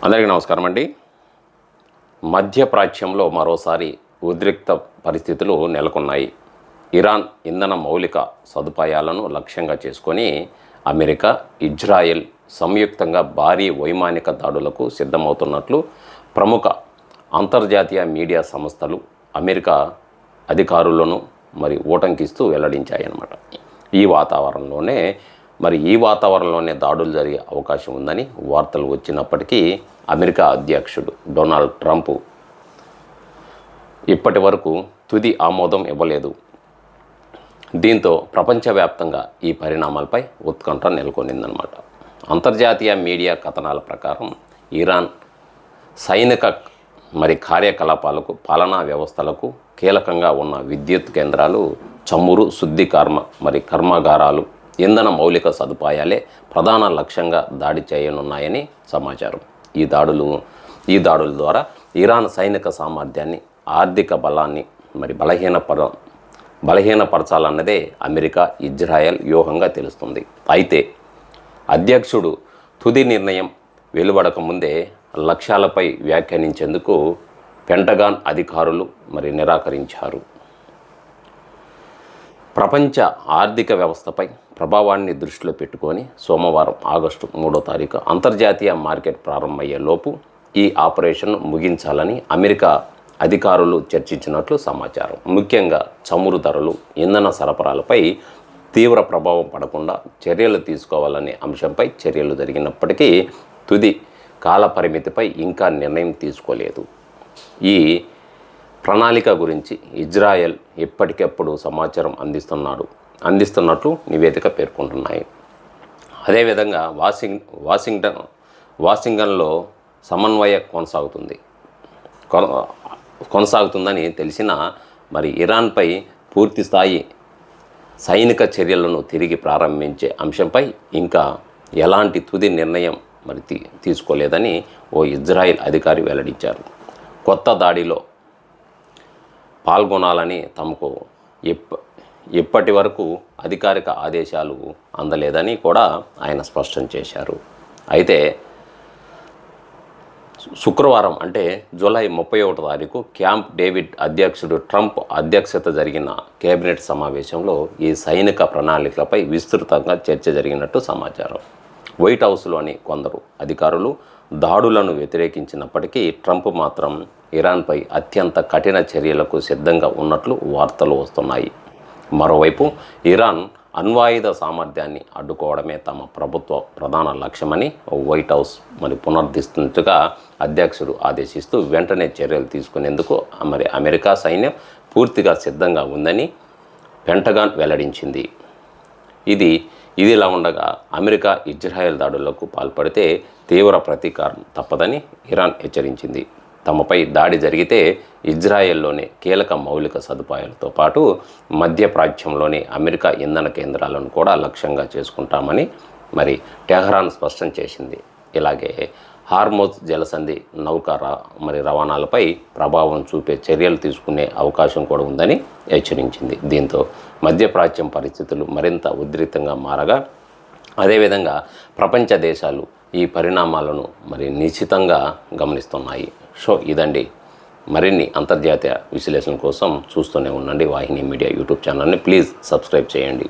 అందరికీ నమస్కారం అండి. మధ్యప్రాచ్యంలో మరోసారి ఉద్రిక్త పరిస్థితులు నెలకొన్నాయి. ఇరాన్ ఇంధన మౌలిక సదుపాయాలను లక్ష్యంగా చేసుకొని అమెరికా, ఇజ్రాయెల్ సంయుక్తంగా భారీ వైమానిక దాడులకు సిద్ధమవుతున్నట్లు ప్రముఖ అంతర్జాతీయ మీడియా సంస్థలు అమెరికా అధికారులను ఊటంకిస్తూ వెల్లడించాయన్నమాట. ఈ వాతావరణంలోనే దాడులు జరిగే అవకాశం ఉందని వార్తలు వచ్చినప్పటికీ అమెరికా అధ్యక్షుడు డొనాల్డ్ ట్రంప్ ఇప్పటి వరకు తుది ఆమోదం ఇవ్వలేదు. దీంతో ప్రపంచవ్యాప్తంగా ఈ పరిణామాలపై ఉత్కంఠ నెలకొనిందన్నమాట. అంతర్జాతీయ మీడియా కథనాల ప్రకారం ఇరాన్ సైనిక కార్యకలాపాలకు, పాలనా వ్యవస్థలకు కీలకంగా ఉన్న విద్యుత్ కేంద్రాలు, చమురు శుద్ధి కర్మాగారాలు, ఇంధన మౌలిక సదుపాయాలే ప్రధాన లక్ష్యంగా దాడి చేయనున్నాయని సమాచారం. ఈ దాడుల ద్వారా ఇరాన్ సైనిక సామర్థ్యాన్ని, ఆర్థిక బలాన్ని బలహీనపరచాలన్నదే అమెరికా, ఇజ్రాయెల్ వ్యూహంగా తెలుస్తుంది. అయితే అధ్యక్షుడు తుది నిర్ణయం వెలువడక ముందే లక్ష్యాలపై వ్యాఖ్యానించేందుకు పెంటగాన్ అధికారులు నిరాకరించారు. ప్రపంచ ఆర్థిక వ్యవస్థపై ప్రభావాన్ని దృష్టిలో పెట్టుకొని సోమవారం ఆగస్టు 3వ తారీఖు అంతర్జాతీయ మార్కెట్ ప్రారంభమయ్యే లోపు ఈ ఆపరేషన్ ముగించాలని అమెరికా అధికారులు చర్చించినట్లు సమాచారం. ముఖ్యంగా చమురు ధరలు, ఇంధన సరఫరాలపై తీవ్ర ప్రభావం పడకుండా చర్యలు తీసుకోవాలనే అంశంపై చర్యలు జరిగినప్పటికీ తుది కాలపరిమితిపై ఇంకా నిర్ణయం తీసుకోలేదు. ఈ ప్రణాళిక గురించి ఇజ్రాయెల్ ఎప్పటికప్పుడు సమాచారం అందిస్తున్నట్లు నివేదిక పేర్కొంటున్నాయి. అదేవిధంగా వాషింగ్టన్లో సమన్వయం కొనసాగుతుందని తెలిసిన ఇరాన్పై పూర్తిస్థాయి సైనిక చర్యలను తిరిగి ప్రారంభించే అంశంపై ఇంకా ఎలాంటి తుది నిర్ణయం తీసుకోలేదని ఓ ఇజ్రాయెల్ అధికారి వెల్లడించారు. కొత్త దాడిలో పాల్గొనాలని తమకు ఇప్పటి వరకు అధికారిక ఆదేశాలు అందలేదని కూడా ఆయన స్పష్టం చేశారు. అయితే శుక్రవారం అంటే జూలై 31వ తారీఖు క్యాంప్ డేవిడ్ అధ్యక్షుడు ట్రంప్ అధ్యక్షత జరిగిన కేబినెట్ సమావేశంలో ఈ సైనిక ప్రణాళికలపై విస్తృతంగా చర్చ జరిగినట్టు సమాచారం. వైట్ హౌస్లోని కొందరు అధికారులు దాడులను వ్యతిరేకించినప్పటికీ ట్రంప్ మాత్రం ఇరాన్పై అత్యంత కఠిన చర్యలకు సిద్ధంగా ఉన్నట్లు వార్తలు వస్తున్నాయి. మరోవైపు ఇరాన్ అణ్వాయుధ సామర్థ్యాన్ని అడ్డుకోవడమే తమ ప్రభుత్వ ప్రధాన లక్ష్యమని వైట్ హౌస్ పునరుద్ధరిస్తున్నట్టుగా అధ్యక్షుడు ఆదేశిస్తూ వెంటనే చర్యలు తీసుకునేందుకు అమెరికా సైన్యం పూర్తిగా సిద్ధంగా ఉందని పెంటగాన్ వెల్లడించింది. ఇదిలా ఉండగా అమెరికా, ఇజ్రాయెల్ దాడులకు పాల్పడితే తీవ్ర ప్రతీకారం తప్పదని ఇరాన్ హెచ్చరించింది. తమపై దాడి జరిగితే ఇజ్రాయెల్లోని కీలక మౌలిక సదుపాయాలతో పాటు మధ్యప్రాచ్యంలోని అమెరికా ఇంధన కేంద్రాలను కూడా లక్ష్యంగా చేసుకుంటామని టెహ్రాన్ స్పష్టం చేసింది. ఇలాగే హార్మోజ్ జలసంధి నౌక రవాణాలపై ప్రభావం చూపే చర్యలు తీసుకునే అవకాశం కూడా ఉందని హెచ్చరించింది. దీంతో మధ్యప్రాచ్యం పరిస్థితులు మరింత ఉద్రిక్తంగా మారగా, అదేవిధంగా ప్రపంచ దేశాలు ఈ పరిణామాలను నిశ్చితంగా గమనిస్తున్నాయి. ఇదండి. మరిన్ని అంతర్జాతీయ విశ్లేషణ కోసం చూస్తూనే ఉండండి వాహిని మీడియా యూట్యూబ్ ఛానల్ని. ప్లీజ్ సబ్స్క్రైబ్ చేయండి.